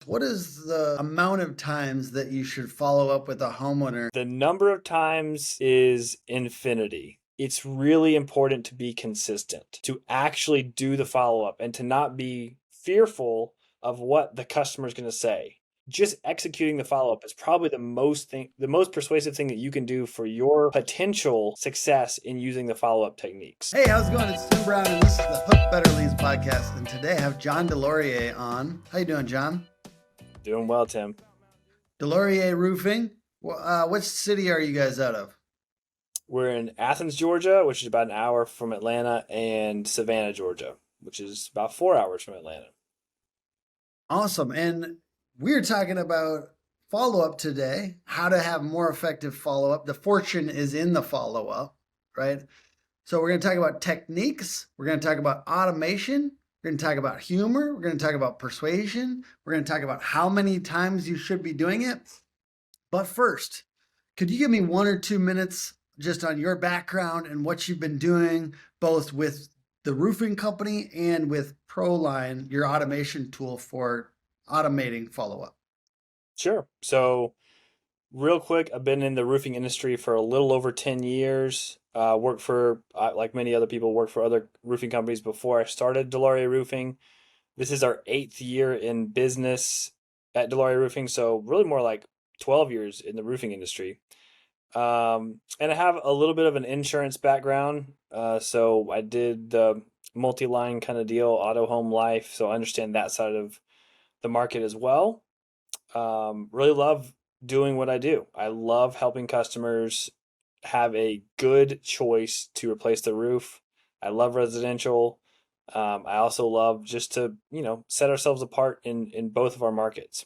What is the amount of times that you should follow up with a homeowner? The number of times is infinity. It's really important to be consistent, to actually do the follow up and to not be fearful of what the customer is going to say. Just executing the follow up is probably the most persuasive thing that you can do for your potential success in using the follow up techniques. Hey, how's it going? It's Tim Brown, and this is the Hook Better Leads podcast. And today I have John Delaurier on. How you doing, John? Doing well, Tim. Delaurier Roofing. What city are you guys out of? We're in Athens, Georgia, which is about an hour from Atlanta, and Savannah, Georgia, which is about 4 hours from Atlanta. Awesome. And we're talking about follow up today, how to have more effective follow up. The fortune is in the follow up, right? So we're going to talk about techniques. We're going to talk about automation. We're going to talk about humor. We're going to talk about persuasion. We're going to talk about how many times you should be doing it. But first, could you give me 1 or 2 minutes just on your background and what you've been doing, both with the roofing company and with ProLine, your automation tool for automating follow up? Sure. So, real quick, I've been in the roofing industry for a little over 10 years. Worked for, like many other people, worked for other roofing companies before I started Delaurier Roofing. This is our 8th year in business at Delaurier Roofing. So, really more like 12 years in the roofing industry. And I have a little bit of an insurance background. So, I did the multi-line kind of deal, auto, home, life. So, I understand that side of the market as well. Really love doing what I do. I love helping customers have a good choice to replace the roof. I love residential. I also love just to, set ourselves apart in both of our markets.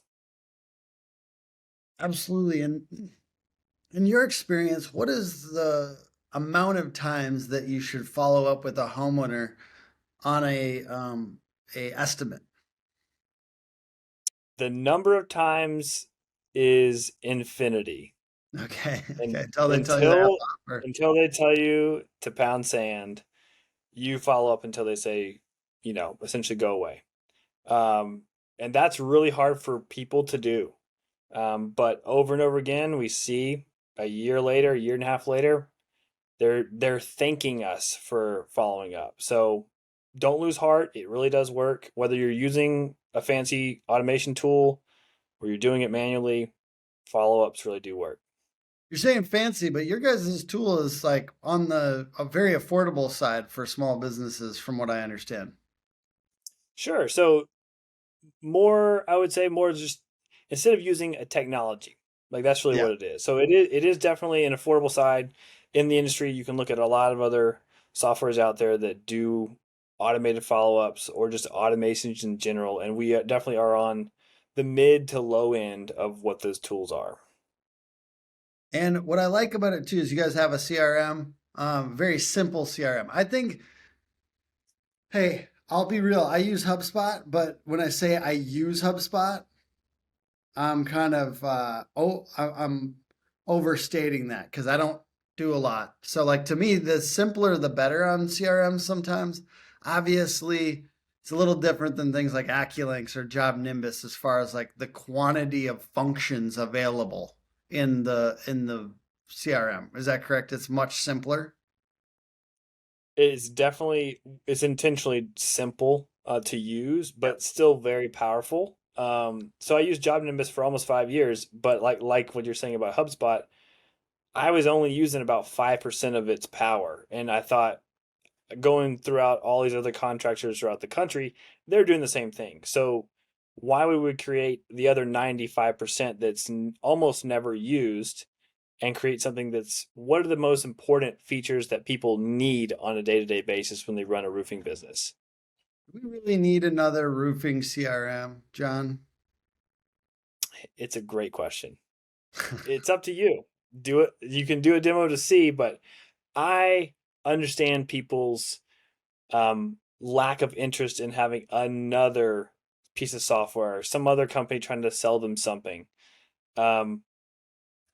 Absolutely. And in your experience, what is the amount of times that you should follow up with a homeowner on a estimate? The number of times is infinity. Okay. And Okay. Until they tell you they have until to offer. until they tell you to pound sand, you follow up until they say, essentially go away. Um, and that's really hard for people to do. But over and over again, we see a year later, a year and a half later, they're thanking us for following up. So don't lose heart. It really does work. Whether you're using a fancy automation tool or you're doing it manually, follow-ups really do work. You're saying fancy, but your guys' tool is like on the a very affordable side for small businesses, from what I understand. Sure. So more, I would say more just instead of using a technology, like that's really Yeah. what it is. So it is definitely an affordable side in the industry. You can look at a lot of other softwares out there that do automated follow-ups or just automations in general, and we definitely are on the mid to low end of what those tools are. And what I like about it too is you guys have a CRM, very simple CRM. I think, hey, I'll be real. I use HubSpot, but when I say I use HubSpot, I'm kind of I'm overstating that because I don't do a lot. So like to me, the simpler the better on CRM sometimes. Obviously, it's a little different than things like Acculinks or Job Nimbus as far as like the quantity of functions available in the CRM. Is that correct? It's much simpler. It's intentionally simple to use, Yep. but still very powerful. So I used Job Nimbus for almost 5 years, but like what you're saying about HubSpot, I was only using about 5% of its power. And I thought going throughout all these other contractors throughout the country, they're doing the same thing. So why would we create the other 95% that's almost never used and create something that's what are the most important features that people need on a day-to-day basis when they run a roofing business? Do we really need another roofing CRM, John? It's a great question. It's up to you. Do it. You can do a demo to see, but I understand people's lack of interest in having another piece of software or some other company trying to sell them something. Um,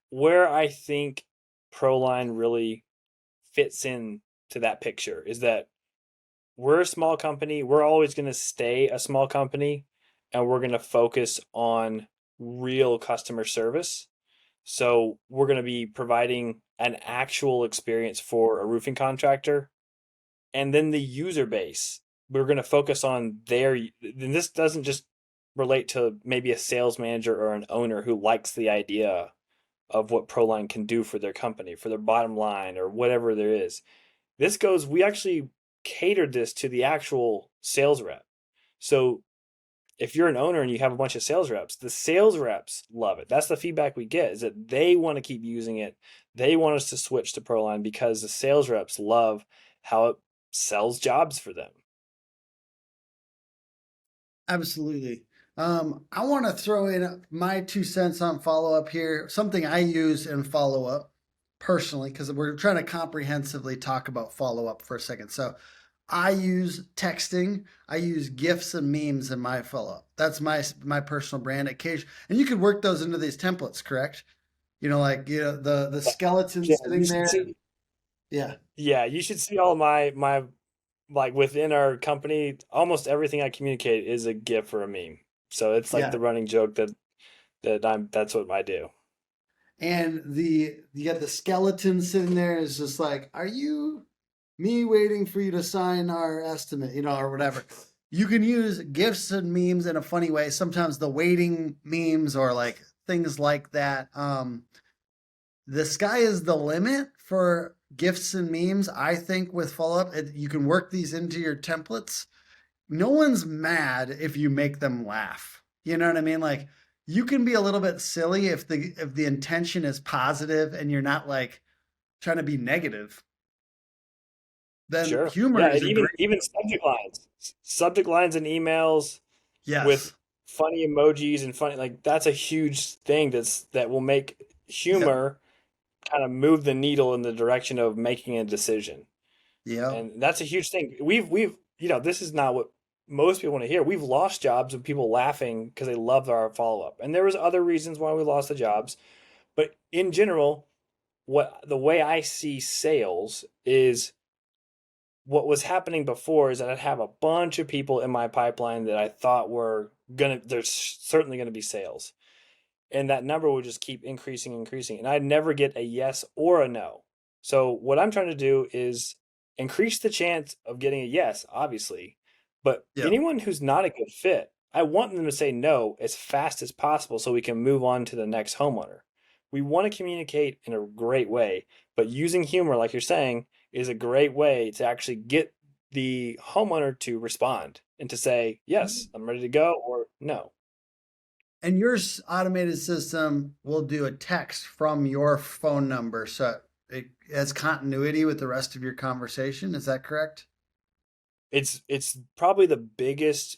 where I think Proline really fits in to that picture is that we're a small company. We're always going to stay a small company. and we're going to focus on real customer service. So we're going to be providing an actual experience for a roofing contractor, and then the user base. We're going to focus on their, and this doesn't just relate to maybe a sales manager or an owner who likes the idea of what Proline can do for their company, for their bottom line, or whatever there is. This goes, we actually catered this to the actual sales rep. So if you're an owner and you have a bunch of sales reps, the sales reps love it. That's the feedback we get, is that they want to keep using it. They want us to switch to Proline because the sales reps love how it sells jobs for them. Absolutely. I want to throw in my 2 cents on follow up here. Something I use in follow up personally, because we're trying to comprehensively talk about follow up for a second. So I use texting. I use GIFs and memes in my follow up. That's my personal brand. Occasion, and you could work those into these templates, correct? Like the skeleton Yeah, you sitting should there. see. Yeah, Yeah, you should see all my like within our company. Almost everything I communicate is a GIF or a meme. So it's like yeah. the running joke that's what I do. And you got the skeleton sitting there is just like, are you me waiting for you to sign our estimate, or whatever. You can use gifs and memes in a funny way. Sometimes the waiting memes or like things like that. The sky is the limit for gifts and memes. I think with follow up, you can work these into your templates. No one's mad if you make them laugh. You know what I mean? Like you can be a little bit silly if the intention is positive and you're not like trying to be negative. Then Sure. humor Yeah, is and a even great. even subject lines in emails with Yes. funny emojis and funny, like that's a huge thing that will make Yep. humor kind of move the needle in the direction of making a decision. Yep. And that's a huge thing. We've this is not what most people want to hear. We've lost jobs with people laughing because they loved our follow up. And there was other reasons why we lost the jobs, but in general, what the way I see sales is, what was happening before is that I'd have a bunch of people in my pipeline that I thought were there's certainly gonna be sales. And that number would just keep increasing, increasing. And I'd never get a yes or a no. So what I'm trying to do is increase the chance of getting a yes, obviously. But Yep. anyone who's not a good fit, I want them to say no as fast as possible so we can move on to the next homeowner. We want to communicate in a great way, but using humor, like you're saying, is a great way to actually get the homeowner to respond and to say, yes, I'm ready to go, or no. And your automated system will do a text from your phone number, so it has continuity with the rest of your conversation. Is that correct? It's probably the biggest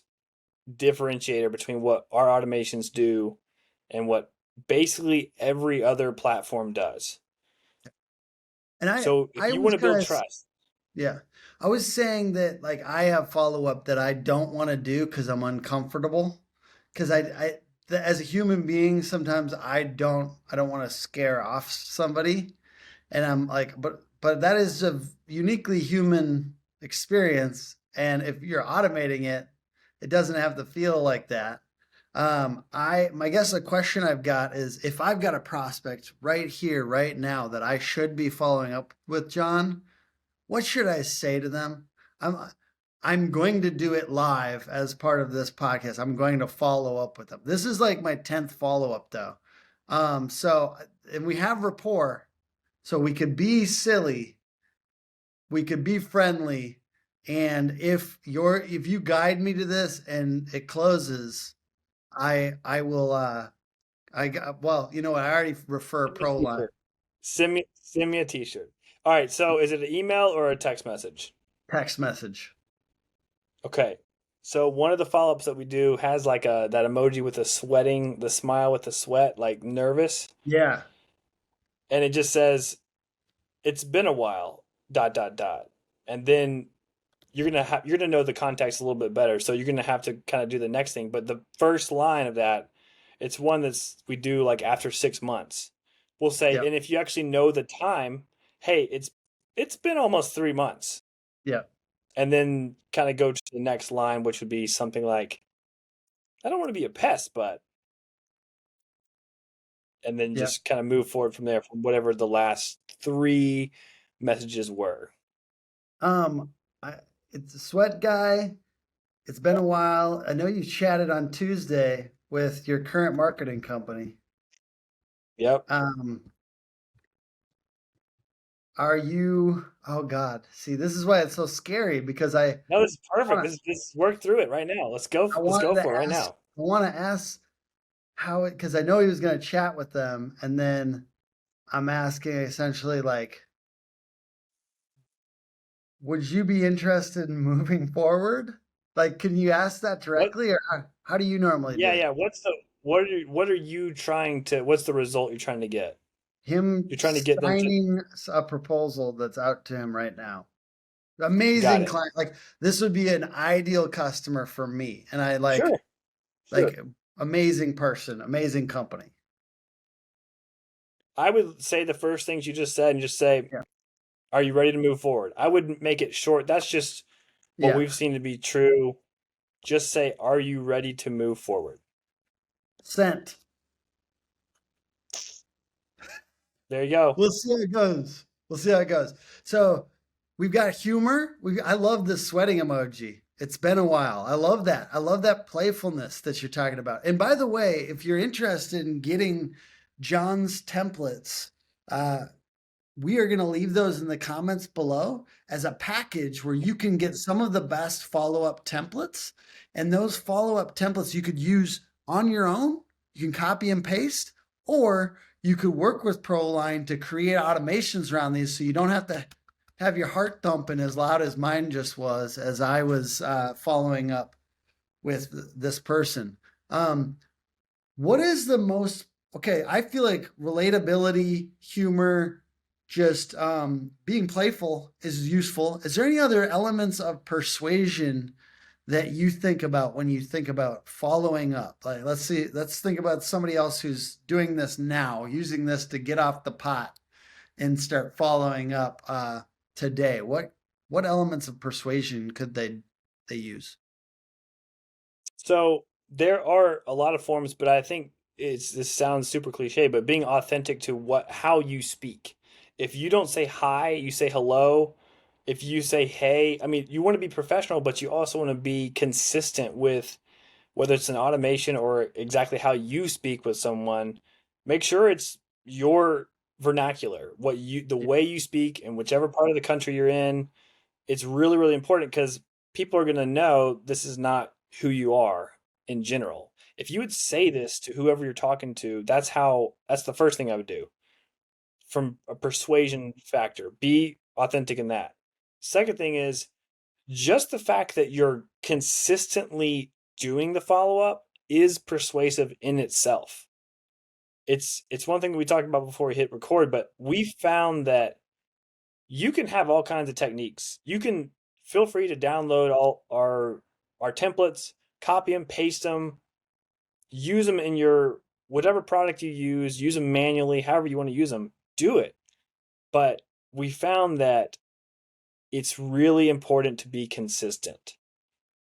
differentiator between what our automations do and what basically every other platform does. And I So if I you was want to build kind of trust, yeah. I was saying that like I have follow up that I don't want to do because I'm uncomfortable. Because as a human being, sometimes I don't want to scare off somebody. And I'm like, but that is a uniquely human experience. And if you're automating it, it doesn't have to feel like that. My guess a question I've got is if I've got a prospect right here, right now that I should be following up with John, what should I say to them? I'm I'm going to do it live as part of this podcast. I'm going to follow up with them. This is like my 10th follow up though. So and we have rapport, so we could be silly, we could be friendly, and if you guide me to this and it closes, I will well, you know what? I already refer send me a Proline t-shirt. Send me a t-shirt. All right, so is it an email or a text message? text message. Okay. So one of the follow-ups that we do has like a that emoji with the smile with the sweat, like nervous, Yeah. and it just says, "It's been a while, dot dot dot." And then you're gonna know the context a little bit better. So you're gonna have to kind of do the next thing. But the first line of that, it's one that's we do like after 6 months. We'll say, Yep. and if you actually know the time, hey, it's been almost 3 months, Yep. and then kind of go to the next line, which would be something like, I don't want to be a pest, but, and then Yeah. just kind of move forward from there from whatever the last three messages were. Um, I, it's a sweat guy. It's been a while. I know you chatted on Tuesday with your current marketing company. Yep. Um, are you, oh God, see, this is why it's so scary because No, this is perfect. wanna, This work through it right now. Let's go. I Let's wanted go to for it right ask, now. I want to ask how it, because I know he was going to chat with them, and then I'm asking essentially like, would you be interested in moving forward? Like, can you ask that What? directly, or how do you normally Yeah, do it? yeah. What are you trying to? What's the result you're trying to get? Him You're trying to get them to. signing a proposal that's out to him right now. Got Amazing it. client. Like this would be an ideal customer for me. And I Sure. Sure. like amazing person, amazing company. I would say the first things you just said and just say, Yeah. "Are you ready to move forward?" I would make it short. That's just what Yeah. we've seen to be true. Just say, "Are you ready to move forward?" Sent. There you go. We'll see how it goes. We'll see how it goes. So we've got humor. I love the sweating emoji. It's been a while. I love that. I love that playfulness that you're talking about. And by the way, if you're interested in getting John's templates, uh, we are going to leave those in the comments below as a package where you can get some of the best follow up templates. And those follow up templates you could use on your own. You can copy and paste, or you could work with ProLine to create automations around these so you don't have to have your heart thumping as loud as mine just was as I was following up with this person. Um, what is the most okay? I feel like relatability, humor, just being playful is useful. Is there any other elements of persuasion that you think about when you think about following up? Like, let's see, let's think about somebody else who's doing this now, using this to get off the pot and start following up today. What elements of persuasion could they use? So there are a lot of forms, but I think this sounds super cliche, but being authentic to how you speak. If you don't say hi, you say hello. If you say hey, I mean, you want to be professional, but you also want to be consistent with whether it's an automation or exactly how you speak with someone. Make sure it's your vernacular, the way you speak in whichever part of the country you're in. It's really, really important because people are going to know this is not who you are in general. If you would say this to whoever you're talking to, that's the first thing I would do from a persuasion factor. Be authentic in that. Second thing is just the fact that you're consistently doing the follow up is persuasive in itself. It's one thing we talked about before we hit record, but we found that you can have all kinds of techniques. You can feel free to download all our templates, copy them, paste them, use them in your whatever product you use them manually, however you want to use them, do it. But we found that it's really important to be consistent,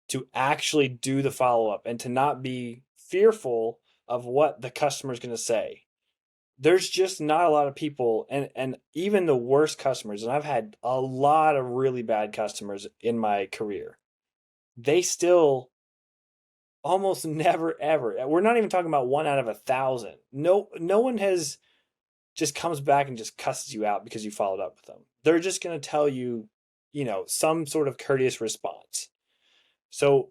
to actually do the follow up and to not be fearful of what the customer is going to say. There's just not a lot of people, and even the worst customers, and I've had a lot of really bad customers in my career. They still almost never ever. We're not even talking about 1 out of 1,000. No one has just comes back and just cusses you out because you followed up with them. They're just going to tell you, some sort of courteous response. So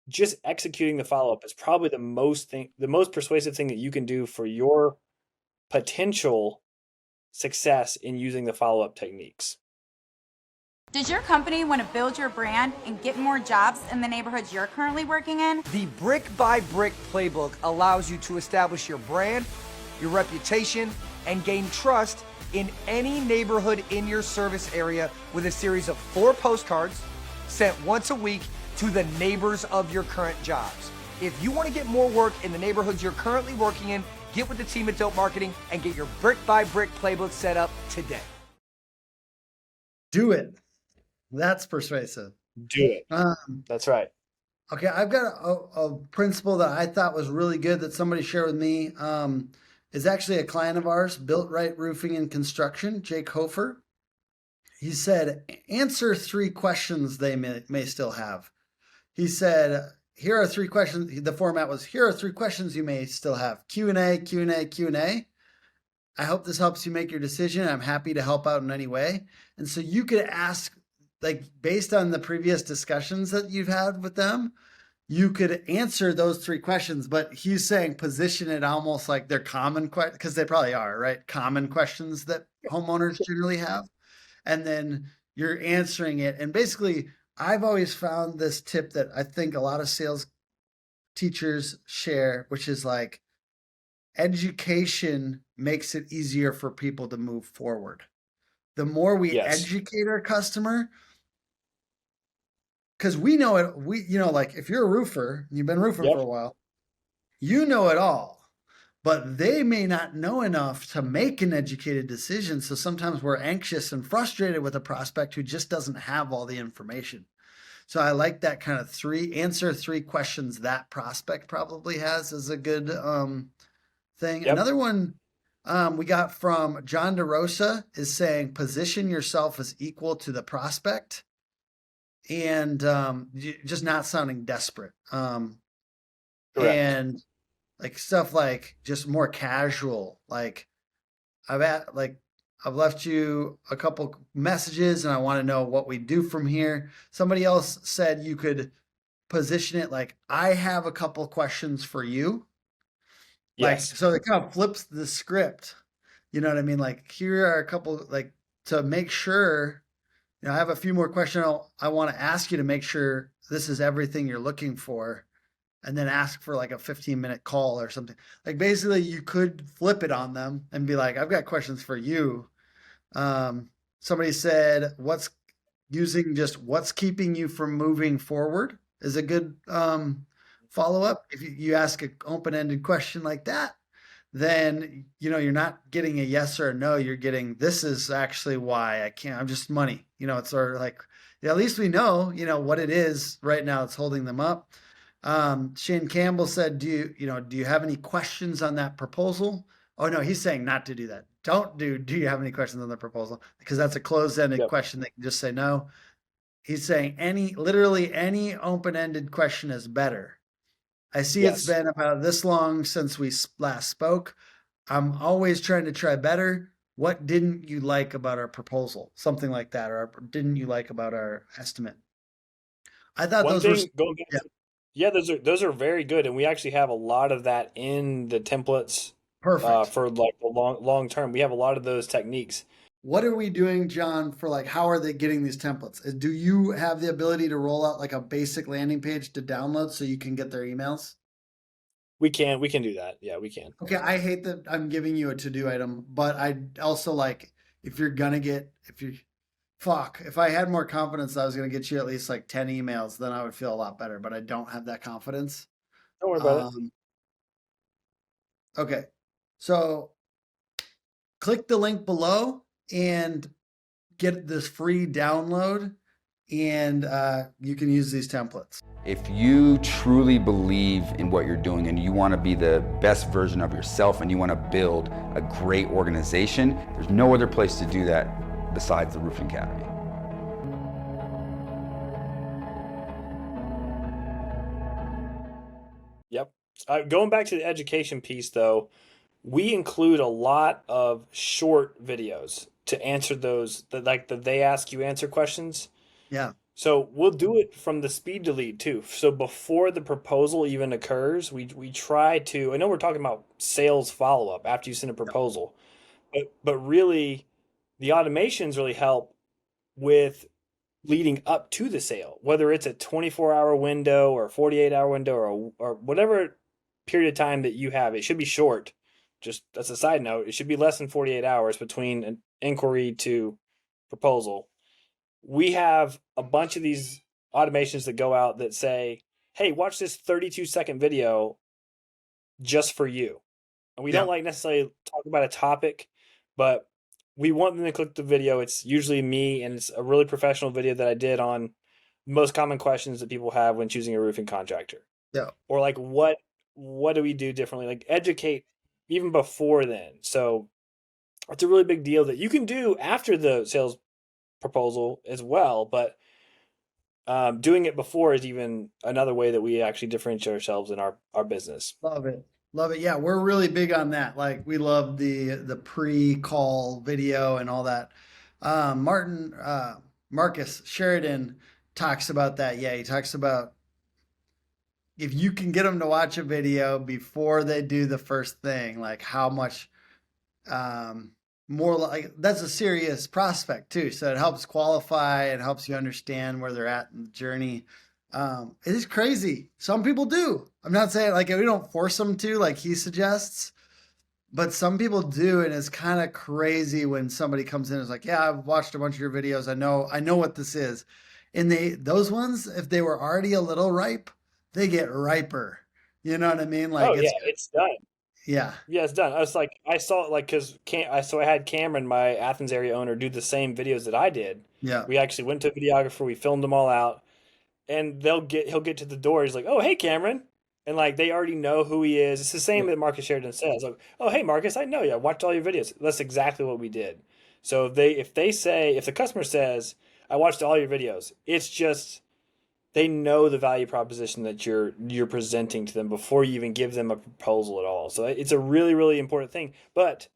just executing the follow up is probably the most persuasive thing that you can do for your potential success in using the follow up techniques. Does your company want to build your brand and get more jobs in the neighborhoods you're currently working in? The Brick by Brick playbook allows you to establish your brand, your reputation, and gain trust in any neighborhood in your service area with a series of 4 postcards sent once a week to the neighbors of your current jobs. If you want to get more work in the neighborhoods you're currently working in, get with the team at Dope Marketing and get your Brick by Brick playbook set up today. Do it. That's persuasive. Do it. Um, That's right. Okay, I've got a principle that I thought was really good that somebody shared with me. Is actually a client of ours, Built Right Roofing and Construction, Jake Hofer. He said, answer three questions they may still have. He said, here are three questions. The format was, here are three questions you may still have. Q&A, Q&A, Q&A. I hope this helps you make your decision. I'm happy to help out in any way. And so you could ask, like, based on the previous discussions that you've had with them, you could answer those three questions, but he's saying position it almost like they're common questions, because they probably are, right? Common questions that homeowners generally have. And then you're answering it. And basically, I've always found this tip that I think a lot of sales teachers share, which is like education makes it easier for people to move forward. The more we Yes. educate our customer, because we know it, like if you're a roofer, you've been roofing for Yep. a while, you know it all, but they may not know enough to make an educated decision. So sometimes we're anxious and frustrated with a prospect who just doesn't have all the information. So I like that kind of answer three questions that prospect probably has is a good thing. Yep. Another one we got from John DeRosa is saying position yourself as equal to the prospect and just not sounding desperate. Correct. And like stuff like just more casual. Like I've left you a couple messages and I want to know what we do from here. Somebody else said you could position it like I have a couple questions for you. Like Yes. so it kind of flips the script. You know what I mean? Like here are a couple like to make sure I have a few more questions I want to ask you to make sure this is everything you're looking for and then ask for like a 15-minute call or something. Like basically you could flip it on them and be like, I've got questions for you. Somebody said, what's keeping you from moving forward is a good follow up. If you ask an open ended question like that, then you're not getting a yes or a no. You're getting this is actually why I can't. I'm just money. It's sort of like at least we know what it is right now. It's holding them up. Shane Campbell said, do you have any questions on that proposal? Oh no, he's saying not to do that. Do you have any questions on the proposal? Because that's a closed-ended Yep. question. They can just say no. He's saying literally any open-ended question is better. I see it's Yes. been about this long since we last spoke. I'm always trying to try better. What didn't you like about our proposal? Something like that, or didn't you like about our estimate? I thought One those were, thing going back yeah, yeah, those are very good, and we actually have a lot of that in the templates perfect. for like the long term. We have a lot of those techniques. What are we doing, John, for like how are they getting these templates? Do you have the ability to roll out like a basic landing page to download so you can get their emails? We can do that. Yeah, we can. Okay, I hate that I'm giving you a to-do item, but I also like if I had more confidence that I was gonna get you at least like 10 emails, then I would feel a lot better, but I don't have that confidence. Don't worry about it. Um, okay, so click the link below and get this free download and you can use these templates. If you truly believe in what you're doing and you want to be the best version of yourself and you want to build a great organization, there's no other place to do that besides the Roofing Academy. Yep. Going back to the education piece, though, we include a lot of short videos to answer those, like the they ask you answer questions. Yeah. So we'll do it from the speed to lead too. So before the proposal even occurs, we try to. I know we're talking about sales follow up after you send a proposal, but really, the automations really help with leading up to the sale, whether it's a 24-hour window or a 48-hour window or whatever period of time that you have. It should be short. Just as a side note, it should be less than 48 hours between an inquiry to proposal. We have a bunch of these automations that go out that say, hey, watch this 32-second video just for you. And we Yeah. don't like necessarily talk about a topic, but we want them to click the video. It's usually me, and it's a really professional video that I did on most common questions that people have when choosing a roofing contractor. Yeah. Or like what do we do differently? Like educate even before then. So it's a really big deal that you can do after the sales proposal as well, but doing it before is even another way that we actually differentiate ourselves in our business. Love it. Love it. Yeah, we're really big on that. Like we love the pre-call video and all that. Marcus Sheridan talks about that. Yeah, he talks about if you can get them to watch a video before they do the first thing, like how much um, more like that's a serious prospect too. So it helps qualify, it helps you understand where they're at in the journey. It is crazy. Some people do. I'm not saying like we don't force them to, like he suggests, but some people do, and it's kind of crazy when somebody comes in and is like, "Yeah, I've watched a bunch of your videos. I know what this is." And those ones, if they were already a little ripe, they get riper. You know what I mean? Like Oh yeah, it's done. yeah, Yeah, it's done. I was like, I saw it like because I had Cameron, my Athens area owner, do the same videos that I did. yeah, We actually went to a videographer, we filmed them all out, and he'll get to the door. He's like, "Oh, hey, Cameron," and like they already know who he is. It's the same that Marcus Sheridan says. Like, "Oh, hey, Marcus, I know you. I watched all your videos." That's exactly what we did. So if the customer says, "I watched all your videos," it's just they know the value proposition that you're presenting to them before you even give them a proposal at all. So it's a really really important thing. But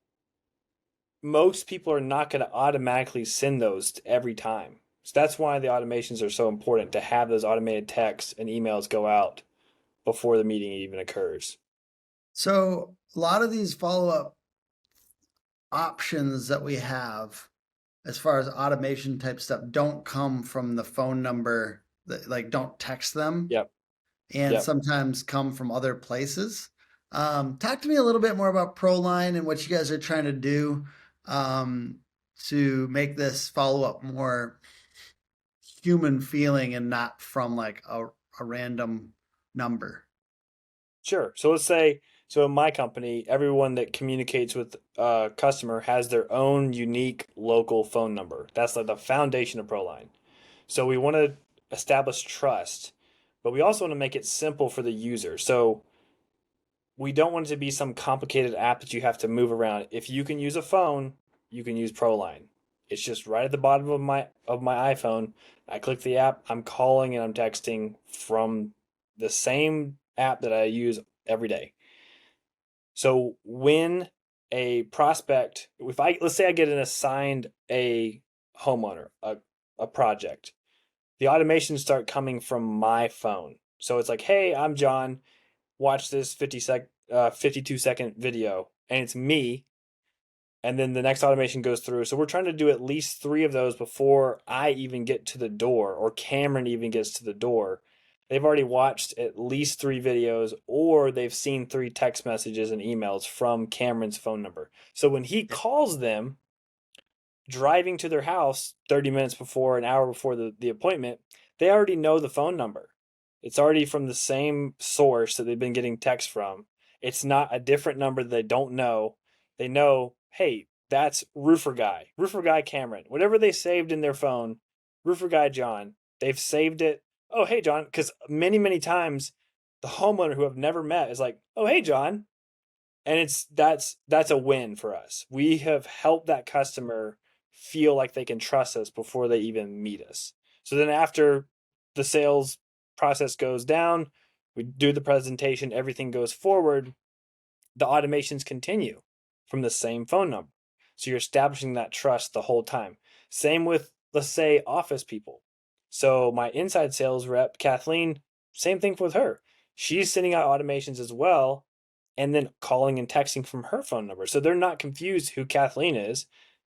most people are not going to automatically send those every time. So that's why the automations are so important to have those automated texts and emails go out before the meeting even occurs. So a lot of these follow-up options that we have as far as automation type stuff don't come from the phone number that like don't text them Yep. and Yep. sometimes come from other places. Talk to me a little bit more about ProLine and what you guys are trying to do um, to make this follow-up more human feeling and not from like a random number. Sure. So let's say, so in my company, everyone that communicates with a customer has their own unique local phone number. That's like the foundation of ProLine. So we want to establish trust, but we also want to make it simple for the user. So we don't want it to be some complicated app that you have to move around. If you can use a phone, you can use ProLine. It's just right at the bottom of my iPhone. I click the app, I'm calling and I'm texting from the same app that I use every day. So when a prospect, if I let's say I get an assigned a homeowner, a project, the automations start coming from my phone. So it's like, hey, I'm John. Watch this 52-second video, and it's me. And then the next automation goes through. So we're trying to do at least 3 of those before I even get to the door or Cameron even gets to the door. They've already watched at least 3 videos or they've seen 3 text messages and emails from Cameron's phone number. So when he calls them, driving to their house 30 minutes before, an hour before the appointment, they already know the phone number. It's already from the same source that they've been getting text from. It's not a different number that they don't know. They know, hey, that's Roofer Guy Cameron. Whatever they saved in their phone, Roofer Guy John, they've saved it. Oh, hey, John. Because many, many times the homeowner who I've never met is like, oh, hey, John. And that's a win for us. We have helped that customer feel like they can trust us before they even meet us. So then after the sales process goes down, we do the presentation, everything goes forward, the automations continue from the same phone number. So you're establishing that trust the whole time. Same with, let's say, office people. So my inside sales rep, Kathleen, same thing with her. She's sending out automations as well and then calling and texting from her phone number. So they're not confused who Kathleen is.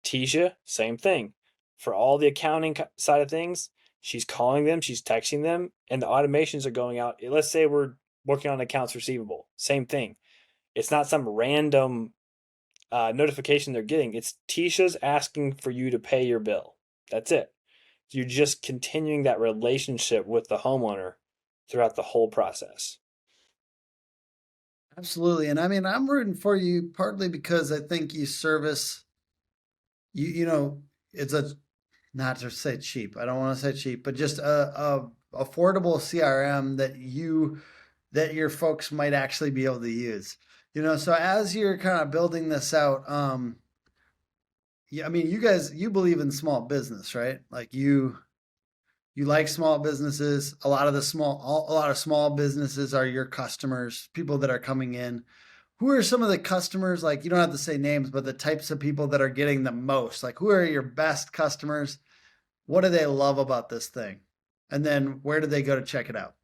Tisha, same thing. For all the accounting side of things, she's calling them, she's texting them, and the automations are going out. Let's say we're working on accounts receivable. Same thing. It's not some random notification they're getting. It's Tisha's asking for you to pay your bill. That's it. You're just continuing that relationship with the homeowner throughout the whole process. Absolutely. And I mean, I'm rooting for you partly because I think you service you know, it's a not to say cheap. I don't want to say cheap, but just a affordable CRM that your folks might actually be able to use. So as you're kind of building this out, yeah, I mean, you believe in small business, right? Like you like small businesses. A lot of small businesses are your customers, people that are coming in. Who are some of the customers? Like, you don't have to say names, but the types of people that are getting the most. Like, who are your best customers? What do they love about this thing? And then where do they go to check it out?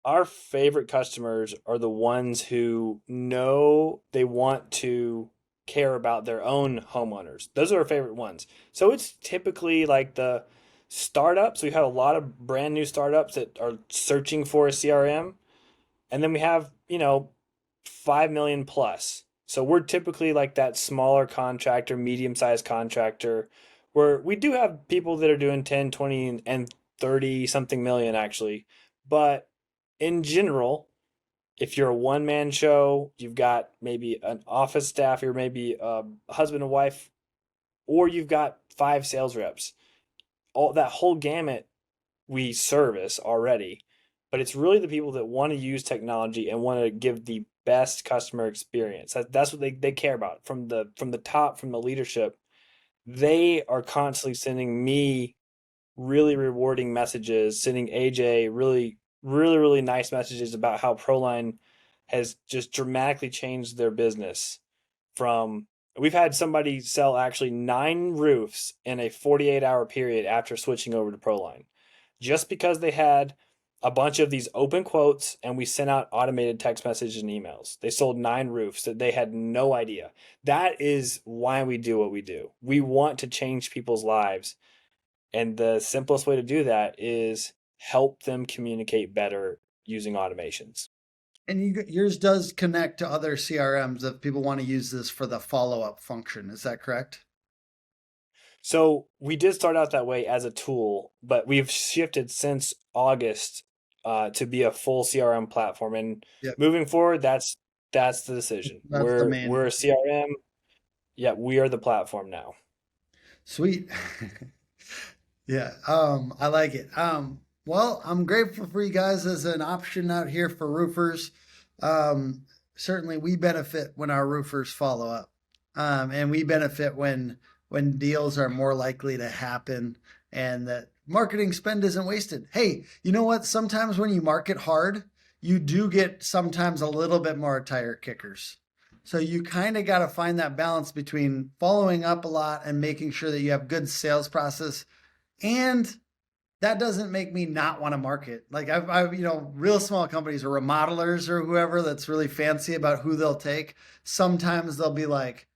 Our favorite customers are the ones who know they want to care about their own homeowners. Those are our favorite ones. So it's typically like the startups. We have a lot of brand new startups that are searching for a CRM. And then we have, 5 million plus. So we're typically like that smaller contractor, medium sized contractor, where we do have people that are doing 10, 20, and 30 something million actually. But in general, if you're a one man show, you've got maybe an office staff, you're maybe a husband and wife, or you've got 5 sales reps. All that whole gamut we service already, but it's really the people that want to use technology and want to give the best customer experience. That's what they care about from the top, from the leadership. They are constantly sending me really rewarding messages, sending AJ really, really, really nice messages about how Proline has just dramatically changed their business. From We've had somebody sell actually 9 roofs in a 48-hour period after switching over to Proline, just because they had a bunch of these open quotes and we sent out automated text messages and emails. They sold 9 roofs that they had no idea. That is why we do what we do. We want to change people's lives. And the simplest way to do that is help them communicate better using automations. And yours does connect to other CRMs if people want to use this for the follow-up function. Is that correct? So we did start out that way as a tool, but we've shifted since August to be a full CRM platform. And Yep. moving forward, that's the decision. That's the We're a CRM. Yeah, we are the platform now. Sweet. Yeah, I like it. Well, I'm grateful for you guys as an option out here for roofers. Certainly we benefit when our roofers follow up. And we benefit when deals are more likely to happen and that marketing spend isn't wasted. Hey, you know what? Sometimes when you market hard, you do get sometimes a little bit more tire kickers. So you kind of got to find that balance between following up a lot and making sure that you have good sales process. And that doesn't make me not want to market. Like I've real small companies or remodelers or whoever that's really fancy about who they'll take. Sometimes they'll be like,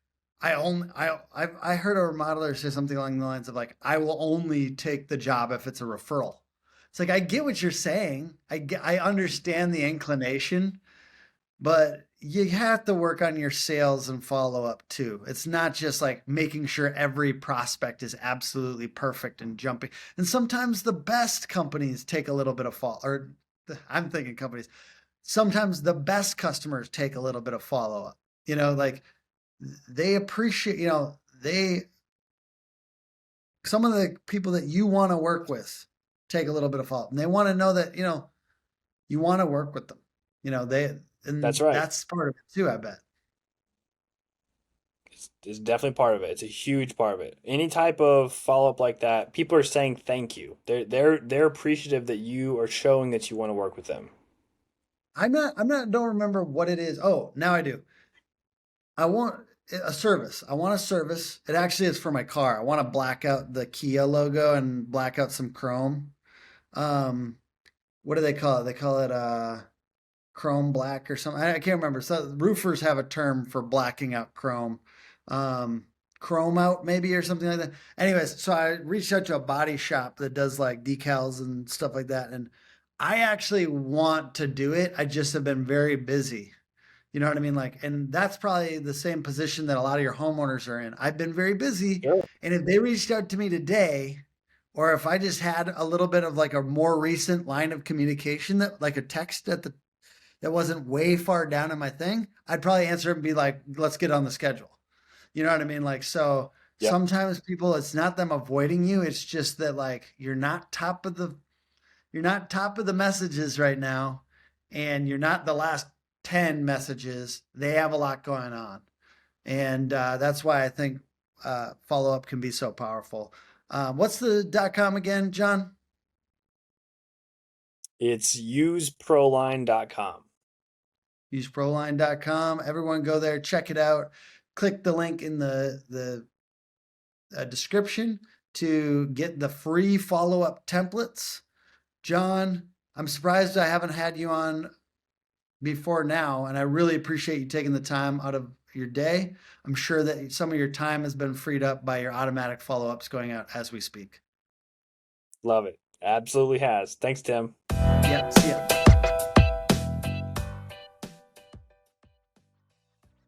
I heard a remodeler say something along the lines of like, I will only take the job if it's a referral. It's like, I get what you're saying. I understand the inclination, but you have to work on your sales and follow up too. It's not just like making sure every prospect is absolutely perfect and jumping. And sometimes the best companies take a little bit of I'm thinking companies. Sometimes the best customers take a little bit of follow up. Like they appreciate, some of the people that you want to work with take a little bit of follow up, and they want to know that, you want to work with them. That's right. That's part of it too, I bet. It's definitely part of it. It's a huge part of it. Any type of follow up like that, people are saying thank you. They're appreciative that you are showing that you want to work with them. Don't remember what it is. Oh, now I do. I want a service. I want a service. It actually is for my car. I want to black out the Kia logo and black out some chrome. What do they call it? They call it chrome black or something. I can't remember. So roofers have a term for blacking out chrome. Chrome out maybe or something like that. Anyways, so I reached out to a body shop that does like decals and stuff like that. And I actually want to do it. I just have been very busy. You know what I mean? Like, and that's probably the same position that a lot of your homeowners are in. I've been very busy. Sure. And if they reached out to me today, or if I just had a little bit of like a more recent line of communication that like a text that wasn't way far down in my thing, I'd probably answer and be like, let's get on the schedule. You know what I mean? Like, so Yep. Sometimes people, it's not them avoiding you. It's just that like you're not top of the messages right now, and you're not the last 10 messages. They have a lot going on. And that's why I think follow up can be so powerful. What's the .com again, John? It's useproline.com. Useproline.com. Everyone go there, check it out. Click the link in the description to get the free follow-up templates. John, I'm surprised I haven't had you on before now, and I really appreciate you taking the time out of your day. I'm sure that some of your time has been freed up by your automatic follow-ups going out as we speak. Love it. Absolutely has. Thanks, Tim. Yeah, see ya.